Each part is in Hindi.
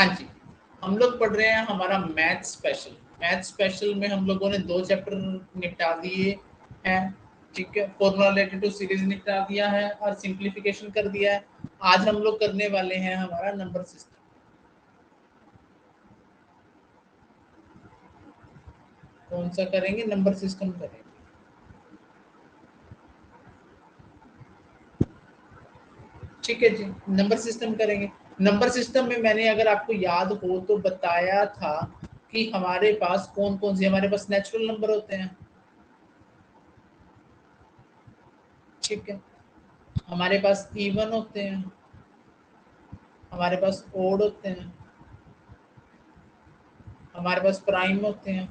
हाँ जी, हम लोग पढ़ रहे हैं हमारा मैथ स्पेशल। मैथ स्पेशल में हम लोगों ने 2 चैप्टर निपटा दिए हैं, ठीक है। फॉर्मूला रिलेटेड टू सीरीज निपटा दिया है और सिंप्लीफिकेशन कर दिया है। आज हम लोग करने वाले हैं हमारा नंबर सिस्टम। कौन सा करेंगे? नंबर सिस्टम करेंगे। ठीक है जी, नंबर सिस्टम करेंगे। नंबर सिस्टम में मैंने, अगर आपको याद हो तो, बताया था कि हमारे पास कौन कौन से, हमारे पास नेचुरल नंबर होते हैं, ठीक है। हमारे पास इवन होते हैं, हमारे पास ओड होते हैं, हमारे पास प्राइम होते हैं,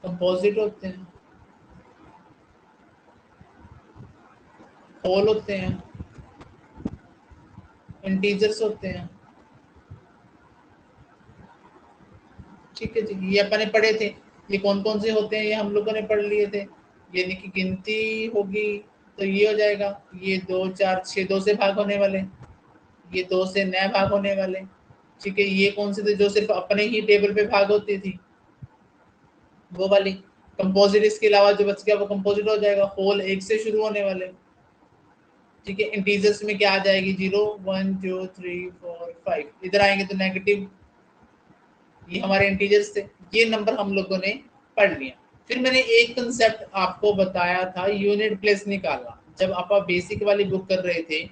कंपोजिट होते हैं, होल होते हैं, इंटीजर्स होते हैं, ठीक है जी। ये अपन ने पढ़े थे। ये कौन कौन से होते हैं ये हम लोगों ने पढ़ लिए थे। यानी कि गिनती होगी तो ये हो जाएगा, ये 2 4 6 2 से भाग होने वाले, ये 2 से नए भाग होने वाले, ठीक है। ये कौन से थे जो सिर्फ अपने ही टेबल पे भाग होती थी, वो वाली। कंपोजिट इसके अलावा जो बच गया वो कंपोजिट हो जाएगा। होल 1 से शुरू होने वाले, ठीक है। इंटीजर्स में क्या आ जाएगी? 0 1 2 3 4 5, इधर आएंगे तो नेगेटिव, ये हमारे इंटीजर्स थे। ये नंबर हम लोगों ने पढ़ लिया। फिर मैंने एक कंसेप्ट आपको बताया था, यूनिट प्लेस निकालना। जब आप बेसिक वाली बुक कर रहे थे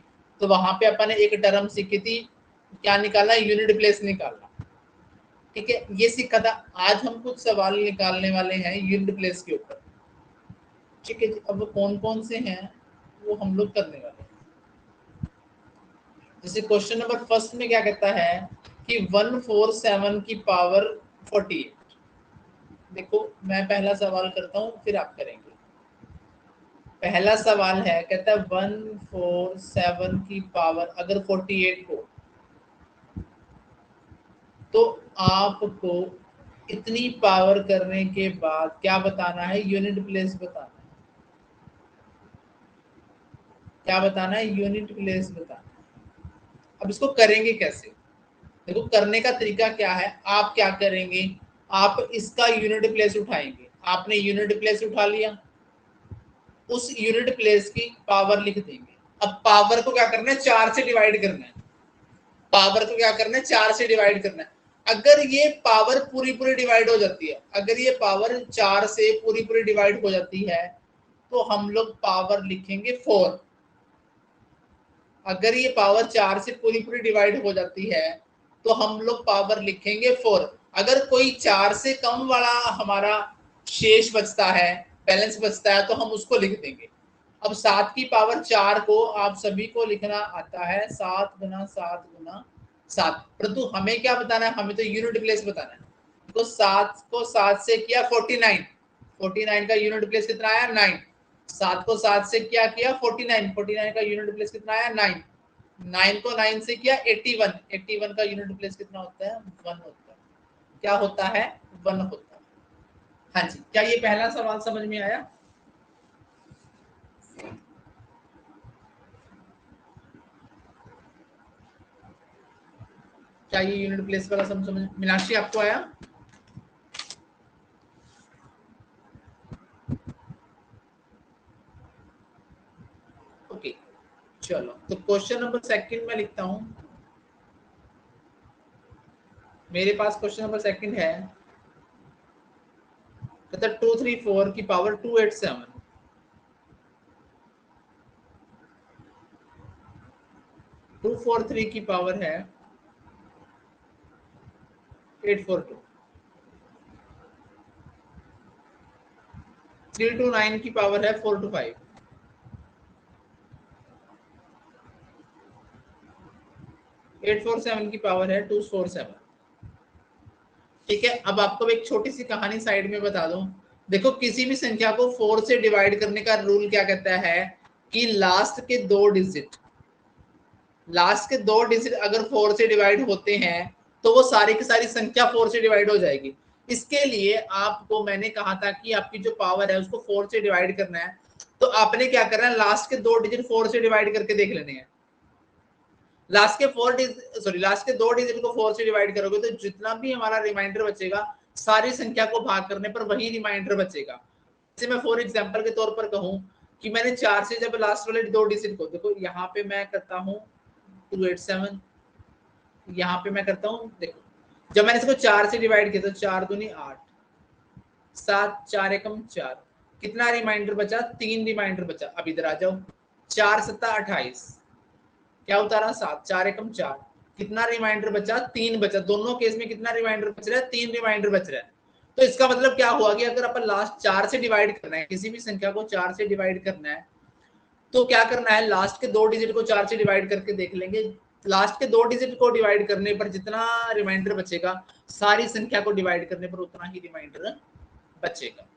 तो वहां पे अपन ने एक टर्म सीखी थी, क्या निकालना? यूनिट प्लेस निकालना, ठीक है। ये सीखा था। आज हम कुछ सवाल निकालने वाले हैं यूनिट प्लेस के ऊपर, ठीक है जी। अब वो कौन कौन से हैं वो हम लोग करने वाले हैं। जैसे क्वेश्चन नंबर फर्स्ट में क्या कहता है कि 147 की पावर 48। देखो मैं पहला सवाल करता हूँ फिर आप करेंगे। पहला सवाल है, कहता है 147 की पावर अगर 48 हो तो आपको इतनी पावर करने के बाद क्या बताना है? यूनिट प्लेस बताना है। क्या बताना है? यूनिट प्लेस बताना है। अब इसको करेंगे कैसे? देखो करने का तरीका क्या है, आप क्या करेंगे? आप इसका यूनिट प्लेस उठाएंगे। आपने यूनिट प्लेस उठा लिया, उस यूनिट प्लेस की पावर लिख देंगे। अब पावर को क्या करना है? 4 से डिवाइड करना है। पावर को क्या करना है? 4 से डिवाइड करना है। अगर ये पावर पूरी पूरी डिवाइड हो जाती है, अगर ये पावर 4 से पूरी पूरी डिवाइड हो जाती है तो हम लोग पावर लिखेंगे 4। अगर ये पावर 4 से पूरी पूरी डिवाइड हो जाती है तो हम लोग पावर लिखेंगे 4। अगर कोई 4 से कम वाला हमारा शेष बचता है, बैलेंस बचता है, तो हम उसको लिख देंगे। अब 7 की पावर 4 को आप सभी को लिखना आता है 7 गुना 7 गुना 7, परंतु हमें क्या बताना है? हमें तो यूनिट प्लेस बताना है। तो 7 को 7 से किया 49, 49 का यूनिट प्लेस कितना आया? 9। 7 को 7 से क्या किया? 49, 49 का यूनिट प्लेस कितना आया? 9। 9 को 9 से किया 81, 81 का यूनिट प्लेस कितना होता है? 1 होता है। क्या होता है? 1 होता है। हाँ जी, क्या ये पहला सवाल समझ में आया? क्या ये यूनिट प्लेस वाला समझ? मीनाक्षी आपको आया? ओके चलो, तो क्वेश्चन नंबर सेकंड में लिखता हूं। मेरे पास क्वेश्चन नंबर सेकंड है, कहता 234 की पावर 287। 243 की पावर है 842। 329 की पावर है 425। 847 की पावर है 247। ठीक है। अब आपको एक छोटी सी कहानी साइड में बता दूं। देखो किसी भी संख्या को 4 से डिवाइड करने का रूल क्या कहता है कि लास्ट के 2 डिजिट, लास्ट के 2 डिजिट अगर 4 से डिवाइड होते हैं तो वो सारी की सारी संख्या 4 से डिवाइड हो जाएगी। इसके लिए आपको मैंने कहा था कि आपकी जो पावर है उसको 4 से डिवाइड करना है, तो आपने क्या करना है? लास्ट के 2 डिजिट 4 से डिवाइड करके देख लेने हैं। लास्ट के 2 डिजिट को 4 से डिवाइड करोगे तो जितना भी हमारा रिमाइंडर बचेगा सारी संख्या को भाग करने पर वही रिमाइंडर बचेगा। जैसे मैं फॉर एग्जांपल के तौर पर कहूं कि मैंने 4 से जब लास्ट वाले 2 डिजिट को, देखो यहाँ पे मैं करता हूँ 287, यहाँ पे मैं करता हूँ, देखो जब मैंने इसको 4 से डिवाइड किया तो 4 दूनी 8, 7 4 एकम 4, कितना रिमाइंडर बचा? 3 रिमाइंडर बचा। अब इधर आ जाओ, 4 सत्ता 28, क्या उतारा? 7, 4 एकम 4, कितना रिमाइंडर बचा? 3 बचा। दोनों केस में कितना रिमाइंडर बच रहा है? 3 रिमाइंडर बच रहा है। तो इसका मतलब क्या हुआ कि अगर अपन लास्ट 4 से डिवाइड करना है, किसी भी संख्या को 4 से डिवाइड करना है, तो क्या करना है? लास्ट के 2 डिजिट को 4 से डिवाइड करके देख लेंगे। लास्ट के 2 डिजिट को डिवाइड करने पर जितना रिमाइंडर बचेगा सारी संख्या को डिवाइड करने पर उतना ही रिमाइंडर बचेगा।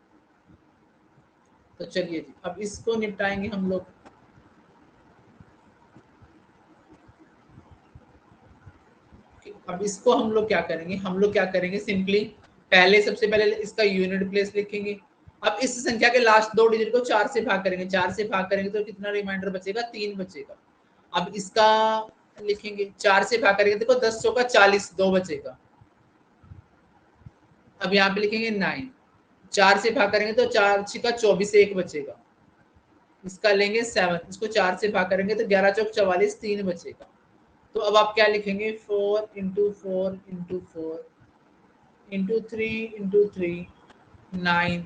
तो चलिए जी, अब इसको निपटाएंगे हम लोग। अब इसको हम लोग क्या करेंगे? हम लोग क्या करेंगे? सिंपली पहले सबसे पहले इसका यूनिट प्लेस लिखेंगे। अब इस संख्या के लास्ट 2 डिजिट को 4 से भाग करेंगे, 4 से भाग करेंगे तो कितना रिमाइंडर बचेगा? 3 बचेगा। अब इसका लिखेंगे, 4 से भाग करेंगे, देखो 10 चौका 40, 2 बचेगा। अब यहाँ पे लिखेंगे 9, 4 से भाग करेंगे तो 4 छिका 24, 1 बचेगा। इसका लेंगे 7, इसको 4 से भाग करेंगे तो 11 चौक 44, 3 बचेगा। तो अब आप क्या लिखेंगे? 4 into 4 into 4 into 3 into 3 9,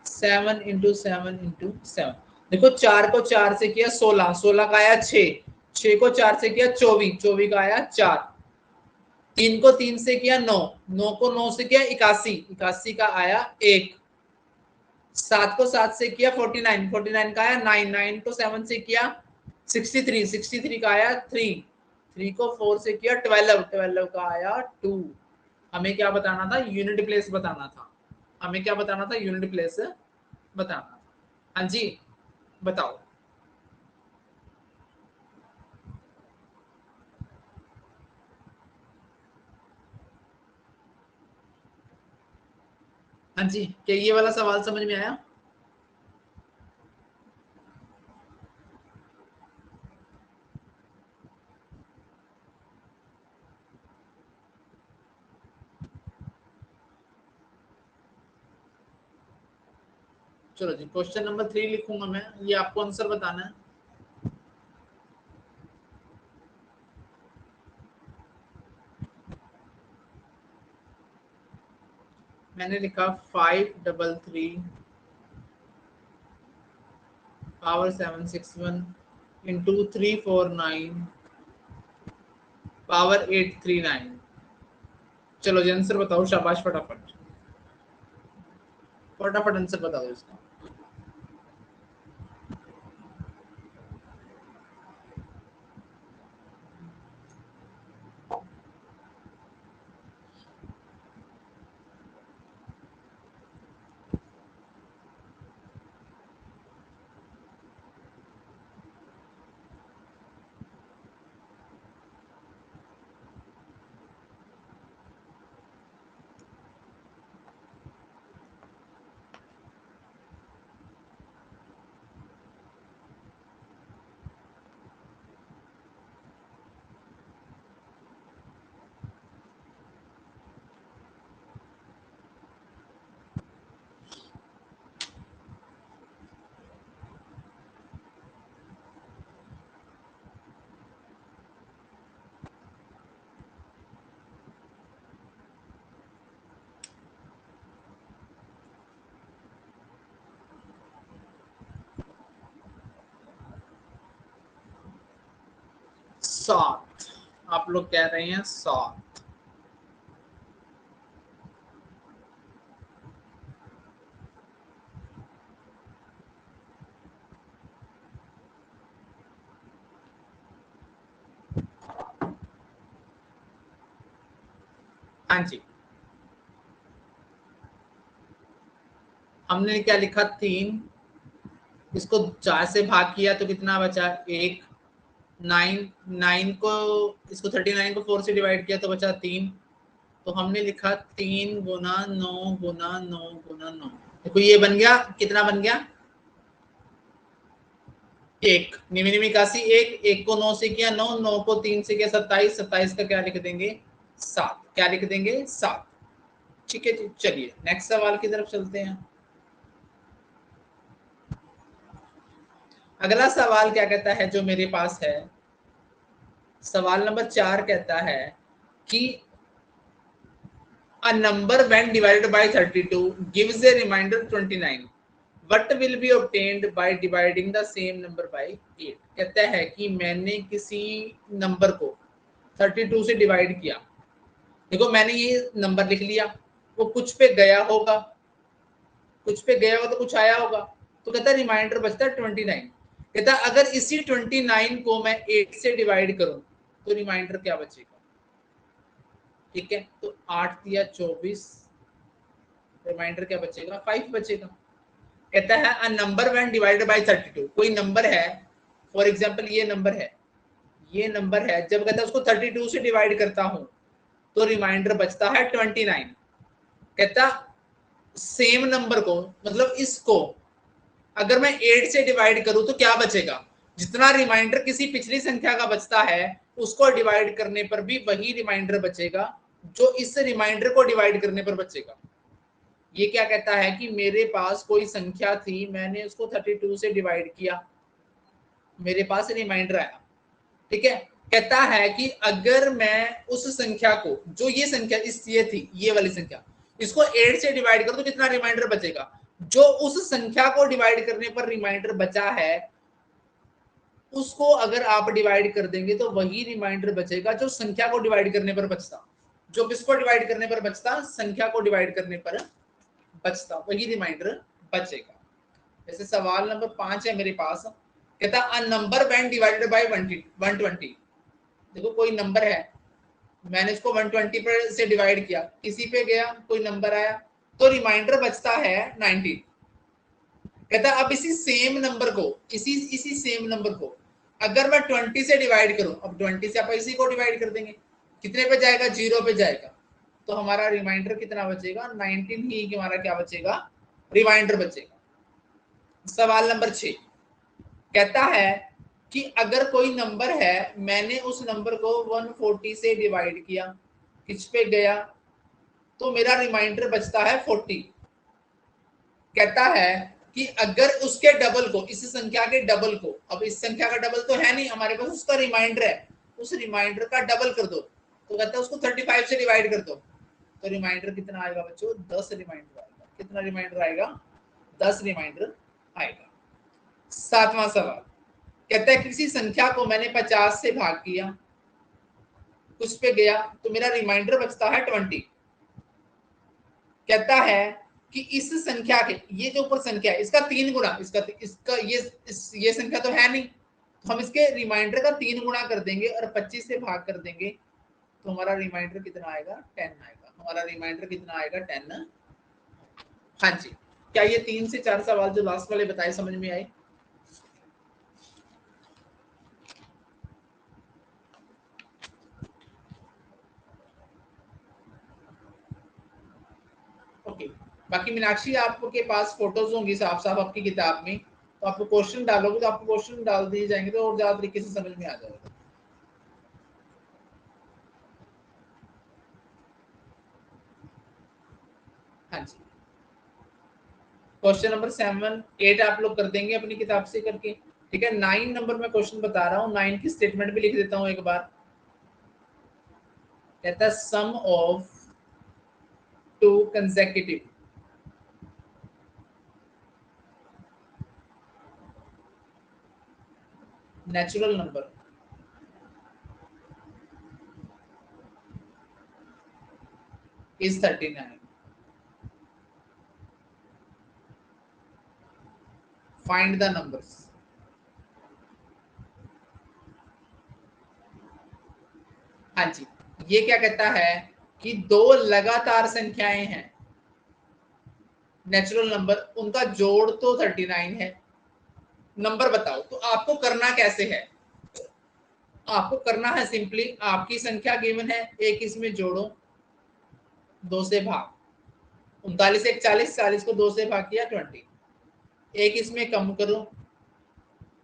7 into 7 into 7। देखो 4 को 4 से किया 16, 16 का आया 6, 6 को 4 से किया 24, 24 का आया 4, 3 को 3 से किया 9, 9 को 9 से किया 81, 81 का आया 1, 7 को 7 से किया 49, 49 का आया 9, 9 को 7 से किया 63, 63 का आया 3, 3 को 4 से किया 12, 12 का आया 2। हमें क्या बताना था? यूनिट प्लेस बताना था। हमें क्या बताना था? यूनिट प्लेस बताना था। हाँ जी, बताओ। हाँ जी, क्या ये वाला सवाल समझ में आया? चलो जी, क्वेश्चन नंबर 3 लिखूंगा मैं, ये आपको आंसर बताना है। मैंने लिखा 533 पावर 761 इंटू 349 पावर 839। चलो जी, आंसर बताओ, शाबाश, फटाफट फटाफट आंसर बता दो इसका। सात, आप लोग कह रहे हैं 7। हाँ जी, हमने क्या लिखा? 3, इसको 4 से भाग किया तो कितना बचा? 1, 9, 9 को, इसको 39 को 4 से डिवाइड किया तो बचा 3। तो हमने लिखा 3 गुना 9 गुना 9 गुना 9। देखो ये बन गया, कितना बन गया? एक, निमी निमी काशी एक, एक को 9 से किया 9, 9 को 3 से किया 27, 27 का क्या लिख देंगे 7, क्या लिख देंगे 7। ठीक है जी, चलिए नेक्स्ट सवाल की तरफ चलते हैं। अगला सवाल क्या कहता है जो मेरे पास है, सवाल नंबर 4 कहता है कि a number when divided by 32 gives a remainder 29, what will be obtained by dividing the same number by 8। कहता है कि मैंने किसी नंबर को 32 से डिवाइड किया, देखो मैंने ये नंबर लिख लिया, वो कुछ पे गया होगा, कुछ पे गया होगा तो कुछ आया होगा, तो कहता है रिमाइंडर बचता है 29। कहता है अगर इसी 29 को मैं 8 से डिवाइड करूं तो रिमाइंडर क्या बचेगा। ठीक है, तो 8 दिया 24, रिमाइंडर क्या बचेगा 5 बचेगा। कहता है a number when divided by 32, कोई नंबर है, फॉर एग्जांपल ये नंबर है, ये नंबर है, जब कहता है उसको 32 से डिवाइड करता हूं तो रिमाइंडर बचता है 29। कहता सेम नंबर को, मतलब इसको अगर मैं 8 से डिवाइड करूं तो क्या बचेगा, जितना रिमाइंडर किसी पिछली संख्या का बचता है उसको डिवाइड करने पर भी वही रिमाइंडर बचेगा जो इस रिमाइंडर को डिवाइड करने पर बचेगा। ये क्या कहता है कि मेरे पास कोई संख्या थी, मैंने उसको 32 से डिवाइड किया, मेरे पास रिमाइंडर आया। ठीक है, कहता है कि अगर मैं उस संख्या को, जो ये संख्या इस ये थी, ये वाली संख्या, इसको 8 से डिवाइड करो तो कितना रिमाइंडर बचेगा, जो उस संख्या को डिवाइड करने पर रिमाइंडर बचा है उसको अगर आप डिवाइड कर देंगे तो वही रिमाइंडर बचेगा जो संख्या को डिवाइड करने पर बचता, जो किसको डिवाइड करने पर बचता, संख्या को डिवाइड करने पर बचता, वही रिमाइंडर बचेगा। जैसे सवाल नंबर 5 है मेरे पास, कहता a number when divided by 120। देखो कोई नंबर है, मैंने इसको 120 पर से डिवाइड किया, किसी पे गया कोई नंबर आया तो रिमाइंडर बचता है 19। कहता अब इसी सेम नंबर को, इसी सेम नंबर को अगर मैं 20 से डिवाइड करूं, अब 20 से आप इसी को डिवाइड कर देंगे, कितने पे जाएगा 0 पे जाएगा, तो हमारा रिमाइंडर कितना बचेगा 19 ही हमारा क्या बचेगा रिमाइंडर बचेगा। सवाल नंबर 6 कहता है कि अगर कोई नंबर है, मैंने उस नंबर को 140 से डिवाइड किया, किस पे गया, तो मेरा रिमाइंडर बचता है 40। कहता है कि अगर उसके डबल को, इस संख्या के डबल को, अब इस संख्या का डबल तो है नहीं हमारे पास, उसका रिमाइंडर है, उस रिमाइंडर का डबल कर दो, तो कहता है उसको 35 से डिवाइड कर दो, तो रिमाइंडर कितना आएगा बच्चों 10 रिमाइंडर आएगा। कितना रिमाइंडर आएगा 10 रिमाइंडर आएगा। 7वां सवाल कहता है किसी संख्या को मैंने 50 से भाग किया, उस पे गया तो मेरा रिमाइंडर बचता है 20। कहता है कि इस संख्या के, ये जो ऊपर संख्या है इसका 3 गुना, इसका ये संख्या तो है नहीं, तो हम इसके रिमाइंडर का 3 गुना कर देंगे और 25 से भाग कर देंगे, तो हमारा रिमाइंडर कितना आएगा 10 आएगा। हमारा रिमाइंडर कितना आएगा 10। हाँ जी, क्या ये 3 से 4 सवाल जो लास्ट वाले बताए समझ में आए। ओके, बाकी मीनाक्षी आपके पास फोटोज होंगी साफ साफ आपकी किताब में, तो आप क्वेश्चन डालोगे तो आपको क्वेश्चन डाल दिए जाएंगे तो और ज्यादा तरीके से समझ में आ जाएगा। हाँ जी, क्वेश्चन नंबर 7 8 आप लोग कर देंगे अपनी किताब से करके। ठीक है, 9 नंबर में क्वेश्चन बता रहा हूँ, 9 की स्टेटमेंट भी लिख देता हूँ एक बार। कहता है sum of two consecutive natural number is 39. Find the numbers. हाँ जी, ये क्या कहता है कि दो लगातार संख्याएं हैं नेचुरल नंबर, उनका जोड़ तो 39 है, नंबर बताओ। तो आपको करना कैसे है, आपको करना है सिंपली, आपकी संख्या गिवन है, एक इसमें जोड़ो, 2 से भाग, 39 1 40, 40 को 2 से भाग किया 20, एक इसमें कम करो,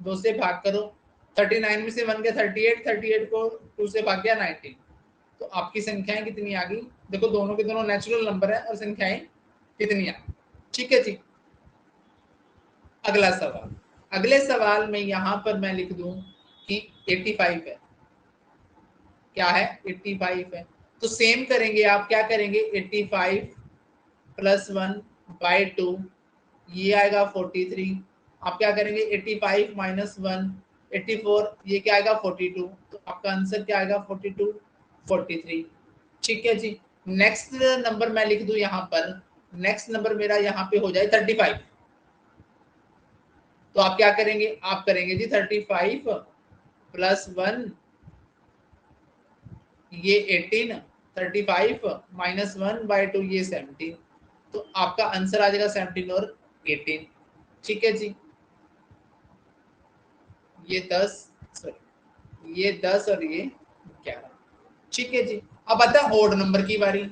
2 से भाग करो, 39 में से 1 गया 38, 38 को 2 से भाग गया 19। तो आपकी संख्याएं कितनी आ गई? देखो दोनों के दोनों नेचुरल नंबर है और संख्याएं कितनी आ गई। ठीक है जी। अगला सवाल, अगले सवाल में यहां पर मैं लिख दूं कि 85 है। क्या है? 85 है। तो सेम करेंगे, आप क्या करेंगे? 85 प्लस 1 बाई 2, ये आएगा 43। आप क्या करेंगे? 85 माइनस 1 84, ये क्या आएगा? 42। तो आपका आंसर क्या आएगा? 42 43। ठीक है जी। नेक्स्ट नंबर मैं लिख दूं यहां पर, नेक्स्ट नंबर मेरा यहां पे हो जाए 35। तो आप क्या करेंगे? आप करेंगे जी 35 प्लस 1, ये 18, 35 माइनस 1 बाई 2, ये 17। तो आपका आंसर आ जाएगा 17 और 18। ठीक है जी। ये 10, सॉरी ये 10 और ये 11। ठीक है जी। अब आता है ओड नंबर की बारी।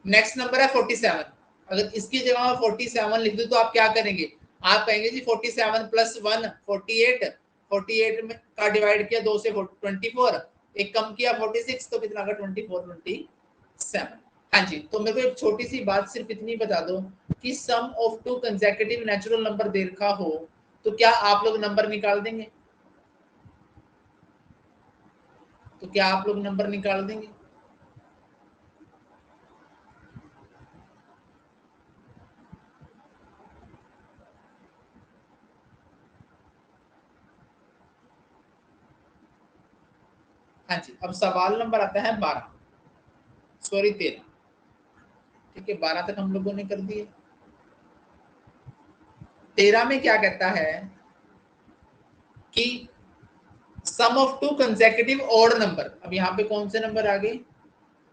नेक्स्ट नंबर है 47। अगर इसकी जगह मैं 47 लिख दूं तो आप क्या करेंगे? आप कहेंगे जी 47 प्लस 1 48, 48 में का डिवाइड किया 2 से 24, एक कम किया 46, तो कितना आ गया? 24 27। हाँ जी। तो मेरे को एक छोटी सी बात सिर्फ इतनी बता दो कि sum of two consecutive natural number दे रखा हो तो क्या आप लोग नंबर निकाल देंगे? तो क्या आप लोग नंबर निकाल देंगे? हाँ जी। अब सवाल नंबर आता है 12, सॉरी 13। ठीक है, 12 तक हम लोगों ने कर दिए। 13 में क्या कहता है कि sum of two consecutive odd number. अब यहाँ पे कौन से नंबर आ गए?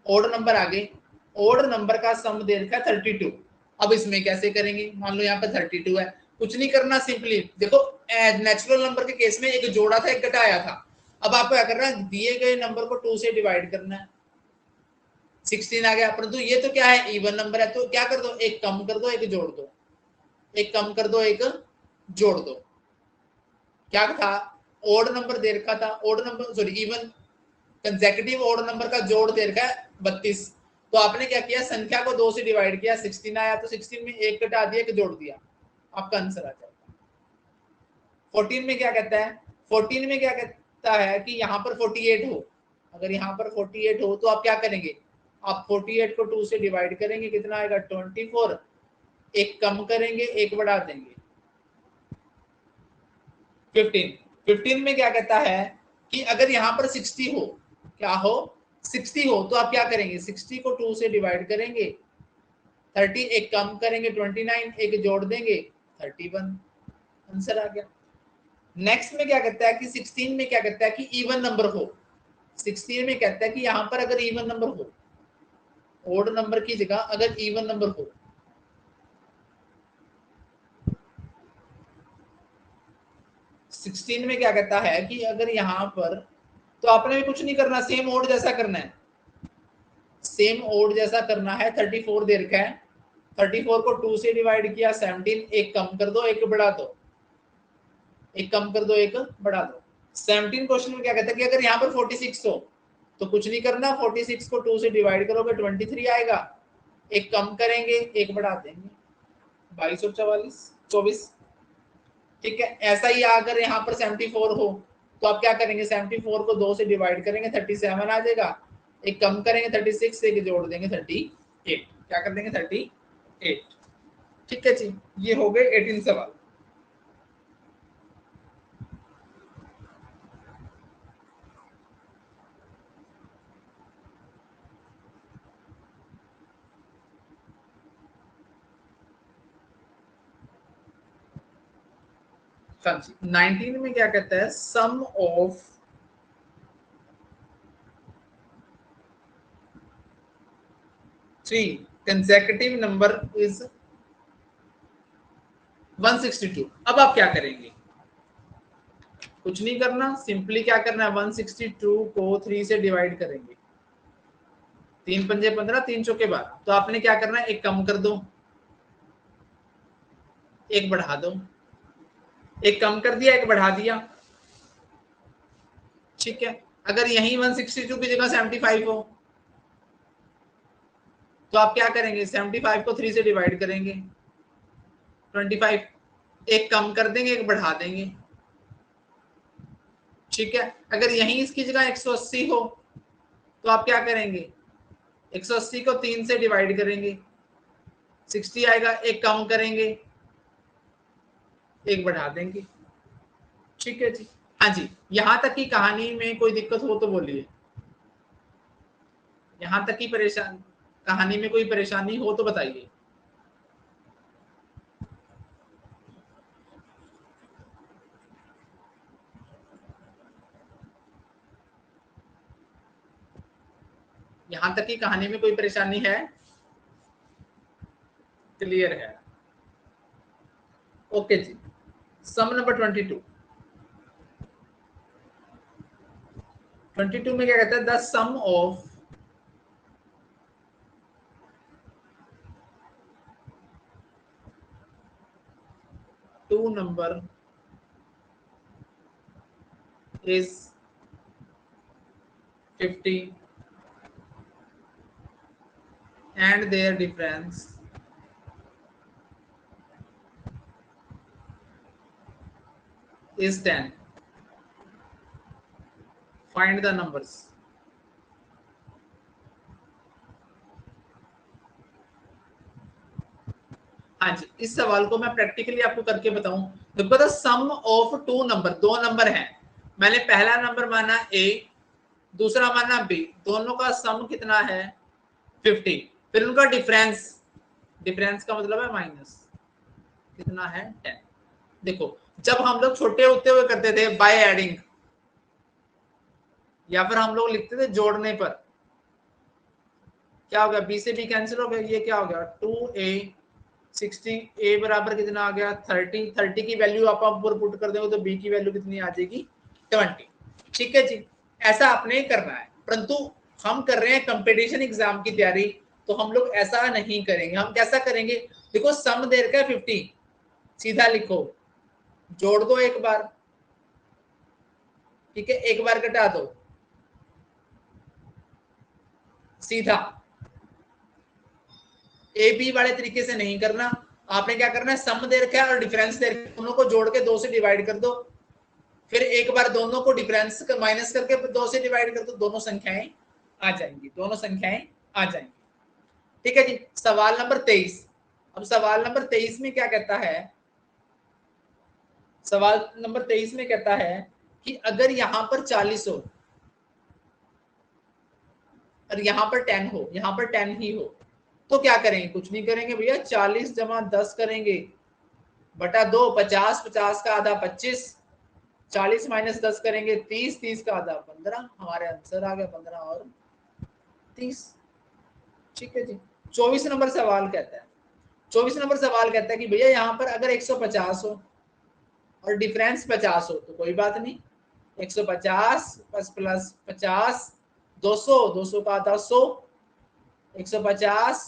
ऑड नंबर आ गए। ऑड नंबर का सम दे रखा है 32। अब इसमें कैसे करेंगे? मान लो यहाँ पे 32 है, कुछ नहीं करना, सिंपली देखो नेचुरल नंबर के केस में एक जोड़ा था एक घटाया था। अब आपको क्या करना है? दिए गए नंबर को 2 से डिवाइड करना है। 16 आ गया, परंतु ये तो क्या है? इवन नंबर है, तो क्या कर दो? एक कम कर दो एक जोड़ दो, एक कम कर दो एक जोड़ दो। क्या था? ओड नंबर दे रखा था, odd number sorry even consecutive odd number का जोड़ दे रखा है 32। तो आपने क्या किया? संख्या को 2 से डिवाइड किया, 16 आया, तो 16 में एक घटा दिया एक जोड़ दिया, आपका आंसर आ जाएगा। 14 में क्या कहता है? 14 में क्या कहता है कि यहाँ पर 48 हो। अगर यहाँ पर 48 हो तो आप क्या करेंगे? आप 48 को 2 से डिवाइड करेंगे, कितना आएगा? 24, एक कम करेंगे एक बढ़ा देंगे 15। 15 में क्या कहता है कि अगर यहाँ पर 60 हो, क्या हो? 60 हो, तो आप क्या करेंगे? 60 को 2 से डिवाइड करेंगे, 30 एक कम करेंगे 29, एक जोड़ देंगे 31। आंसर आ गया। नेक्स्ट में क्या कहता है कि 16 में क्या कहता है कि इवन नंबर हो। 16 में कहता है कि यहाँ पर अगर इवन नंबर हो, ओड नंबर की जगह अगर इवन नंबर हो, सिक्सटीन में क्या कहता है कि अगर यहाँ पर, तो आपने भी कुछ नहीं करना, सेम ओड जैसा करना है, सेम ओड जैसा करना है। 34 दे रखा है, 34 को 2 से डिवाइड किया 17, एक कम कर दो एक बढ़ा दो, एक कम कर दो एक बढ़ा दो। 17 क्वेश्चन में क्या कहता है कि अगर यहाँ पर 46 हो तो कुछ नहीं करना, 46 को 2 से डिवाइड करोगे 23 आएगा, एक कम करेंगे एक बढ़ा देंगे 22 और 44 24। ठीक है, ऐसा ही अगर यहाँ पर 74 हो तो आप क्या करेंगे? 74 को 2 से डिवाइड करेंगे 37 आ जाएगा, एक कम करेंगे 36 से, एक जोड़ देंगे 38। क्या कर देंगे? 38। ठीक है जी। ये हो गए 18 सवाल। हाँ जी। 19 में क्या कहता है? Sum of three consecutive number is 162। अब आप क्या करेंगे? कुछ नहीं करना, सिंपली क्या करना है? 162 को 3 से डिवाइड करेंगे, 3 पंजे 15, 3 चौके 12। तो आपने क्या करना है? एक कम कर दो एक बढ़ा दो, एक कम कर दिया एक बढ़ा दिया, ठीक है। अगर यही 162 की जगह 75 हो तो आप क्या करेंगे, 75 को 3 से डिवाइड करेंगे, 25 एक कम कर देंगे, एक बढ़ा देंगे। ठीक है। अगर यही इसकी जगह 180 हो तो आप क्या करेंगे, 180 को 3 से डिवाइड करेंगे, 60 आएगा, एक कम करेंगे, एक बढ़ा देंगे। ठीक है जी। हाँ जी, यहां तक की कहानी में कोई दिक्कत हो तो बोलिए। यहां तक की कहानी में कोई परेशानी हो तो बताइए। यहां तक की कहानी में कोई परेशानी है? क्लियर है? ओके जी। सम नंबर 22 में क्या कहता है, the sum of two number is 50 and their difference is 10. Find the numbers. हाँ जी, इस सवाल को मैं प्रैक्टिकली आपको करके बताऊं। देखो the sum of two number, दो नंबर हैं, मैंने पहला नंबर माना ए, दूसरा माना बी, दोनों का सम कितना है 50, फिर उनका डिफरेंस, डिफरेंस का मतलब है माइनस, कितना है 10। देखो जब हम लोग छोटे होते हुए करते थे बाय एडिंग, या फिर हम लोग लिखते थे जोड़ने पर, क्या हो गया, बी से बी कैंसिल हो गया, ये क्या हो गया 2a 60, a बराबर कितना आ गया 30, 30 की वैल्यू आप ऊपर पुट कर दोगे तो b की वैल्यू कितनी आ जाएगी 20। ठीक है जी, ऐसा आपने करना है, परंतु हम कर रहे हैं कंपटीशन एग्जाम की तैयारी, तो हम लोग ऐसा नहीं करेंगे। हम कैसा करेंगे, देखो सम दे रखा है 50, सीधा लिखो, जोड़ दो एक बार, ठीक है, एक बार घटा दो, सीधा। ए बी वाले तरीके से नहीं करना, आपने क्या करना है, सम दे रखा है और डिफरेंस दे रखा है, दोनों को जोड़ के 2 से डिवाइड कर दो, फिर एक बार दोनों को डिफरेंस माइनस करके 2 से डिवाइड कर दो, दोनों संख्याएं आ जाएंगी, दोनों संख्याएं आ जाएंगी। ठीक है जी। सवाल नंबर 23। अब सवाल नंबर 23 में क्या कहता है, सवाल नंबर 23 में कहता है कि अगर यहां पर 40 हो और यहां पर 10 हो, यहां पर 10 ही हो, तो क्या करेंगे, कुछ नहीं करेंगे भैया, 40 जमा 10 करेंगे बटा 2, 50, 50 का आधा 25, 40 माइनस 10 करेंगे 30, 30 का आधा 15, हमारे आंसर आ गया 15 और 30। ठीक है जी। 24 नंबर सवाल कहता है, 24 नंबर सवाल कहता है कि भैया यहाँ पर अगर 150 हो और डिफरेंस 50 हो तो कोई बात नहीं, 150 प्लस 50 200, 200 का आधा 100, 150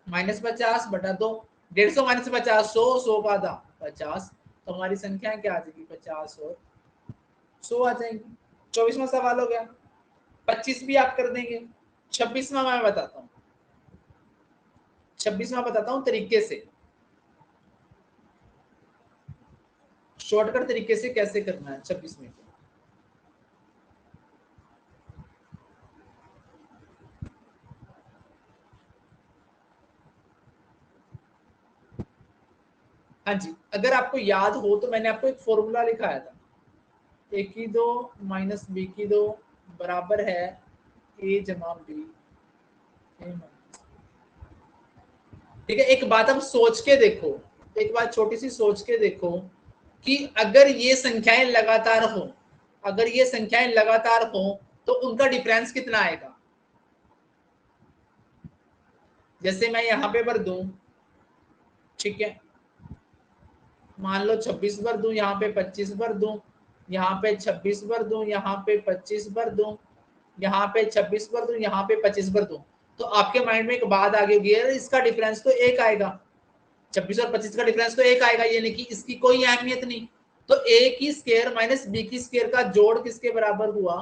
माइनस 50 बटा 2, 150 माइनस 50 100, 100 का आधा 50, तो हमारी संख्या क्या आ जाएगी 50 और 100 आ जाएंगी। 24वां सवाल हो गया। 25 भी आप कर देंगे। 26वां मैं बताता हूँ, 26वां बताता हूँ तरीके से, शॉर्टकट तरीके से कैसे करना है 26वें को। हाँ जी, अगर आपको याद हो तो मैंने आपको एक फॉर्मूला लिखाया था, ए की 2 माइनस बी की 2 बराबर है ए जमा बी। ठीक है, एक बात हम सोच के देखो, एक बात छोटी सी सोच के देखो कि अगर ये संख्याएं लगातार हो, अगर ये संख्याएं लगातार हो तो उनका डिफरेंस कितना आएगा। जैसे मैं यहां पे भर दूं, ठीक है, मान लो 26 भर दूं, यहाँ पे 25 भर दूं, यहाँ पे 26 भर दूं, यहाँ पे 25 भर दूं, यहाँ पे 26 भर दूं, यहाँ पे 25 भर दूं, तो आपके माइंड में एक बात आ गई होगी, इसका डिफरेंस तो एक आएगा, 26 और 25 का डिफरेंस तो एक आएगा, यानी कि इसकी कोई अहमियत नहीं। तो a की स्क्वायर माइनस b की स्क्वायर का जोड़ किसके बराबर हुआ?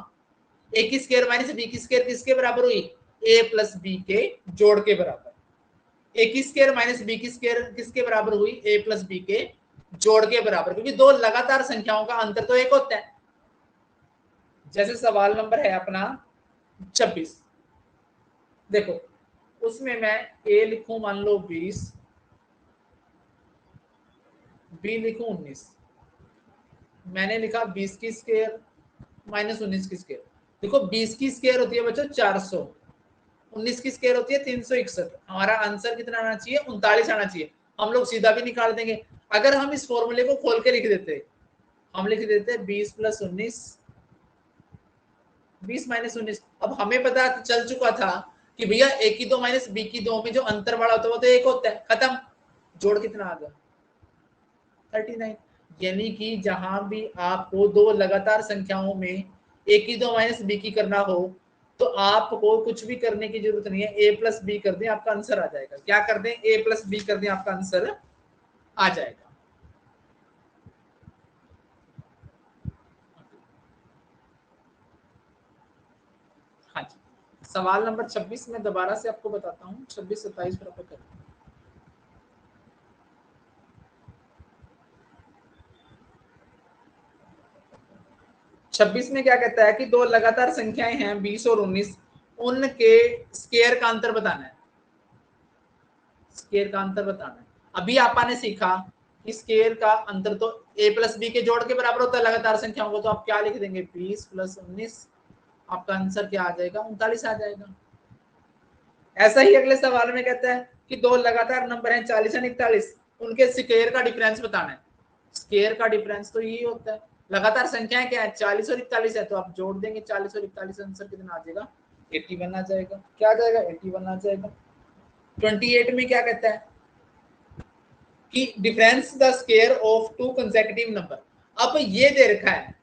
a की स्क्वायर माइनस b की स्क्वायर किसके बराबर हुई? a प्लस b के जोड़ के बराबर। a की स्क्वायर माइनस b की स्क्वायर किसके बराबर हुई? a प्लस b के जोड़ के बराबर, क्योंकि दो लगातार संख्याओं का अंतर तो एक होता है। जैसे सवाल नंबर है अपना 26, देखो उसमें मैं a लिखूं मान लो 20, b लिखूं 19, मैंने लिखा 20 की स्क्वायर माइनस 19 की स्क्वायर। देखो 20 की स्क्वायर होती है बच्चों 400, 19 की स्क्वायर होती है 361। हमारा आंसर कितना आना चाहिए? 39 आना चाहिए। हम लोग सीधा भी निकाल देंगे। अगर हम इस फॉर्मूले को खोल के लिख देते, हम लिख देते 20 प्लस 19, 20 माइनस 19। अब हमें पता चल चुका था कि भैया a की 2 माइनस b की 2 में जो अंतर वाला होता है वो तो एक होता है, खत्म। जोड़ कितना आ गया? 39। यानी कि जहां भी आपको दो लगातार संख्याओं में a की 2 माइनस b की करना हो तो आपको कुछ भी करने की जरूरत नहीं है, a प्लस बी कर दें आपका आंसर आ जाएगा। क्या कर दें? a प्लस बी कर दें आपका आंसर आ जाएगा। हाँ जी, सवाल नंबर 26 में दोबारा से आपको बताता हूँ, 26 27 बराबर कर। 26 में क्या कहता है कि दो लगातार संख्याएं हैं 20 और 19, उनके स्क्वायर का अंतर बताना है। स्क्वायर का अंतर बताना है। अभी आपने सीखा कि स्क्वायर का अंतर तो a प्लस बी के जोड़ के बराबर होता है लगातार संख्याओं को, तो आप क्या लिख देंगे? 20 प्लस 19, आपका आंसर क्या आ जाएगा? 39 आ जाएगा। ऐसा ही अगले सवाल में कहता है कि दो लगातार नंबर हैं 40 और 41, उनके स्क्वायर का डिफरेंस बताना है। स्क्वायर का डिफरेंस तो यही होता है, लगातार संख्याएं क्या है? 40 और 41 है, तो आप जोड़ देंगे 40 और 41, आंसर कितना आ जाएगा? 81 आ जाएगा। क्या आ जाएगा? 81 आ जाएगा। 28 में क्या कहता है कि difference the square of two consecutive number. अब ये दे रखा है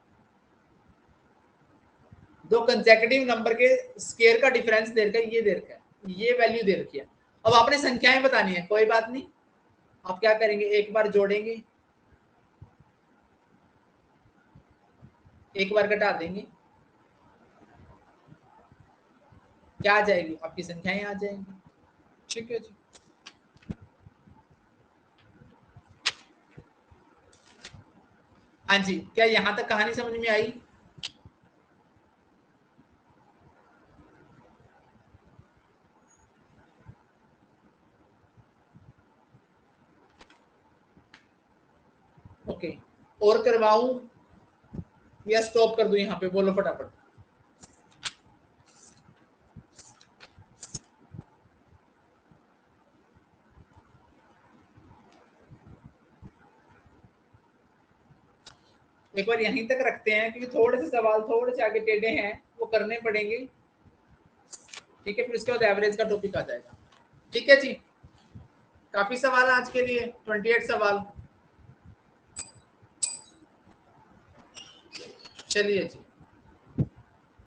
दो कंसेक्यूटिव नंबर के स्क्वायर का डिफरेंस दे रखा है, ये दे रखा है, ये वैल्यू दे रखी है। अब आपने संख्याएं बतानी है, कोई बात नहीं, आप क्या करेंगे? एक बार जोड़ेंगे, एक बार घटा देंगे, क्या आ जाएगी? आपकी संख्याएं आ जाएंगी। ठीक है जी। हाँ जी, क्या यहां तक कहानी समझ में आई? ओके, और करवाऊं या स्टॉप कर दूं? यहाँ पे बोलो फटाफट। एक बार यहीं तक रखते हैं, क्योंकि थोड़े से सवाल थोड़े से आगे टेढ़े हैं, वो करने पड़ेंगे। ठीक है, फिर उसके बाद एवरेज का टॉपिक आ जाएगा। ठीक है जी, काफी सवाल आज के लिए, 28 सवाल। चलिए जी।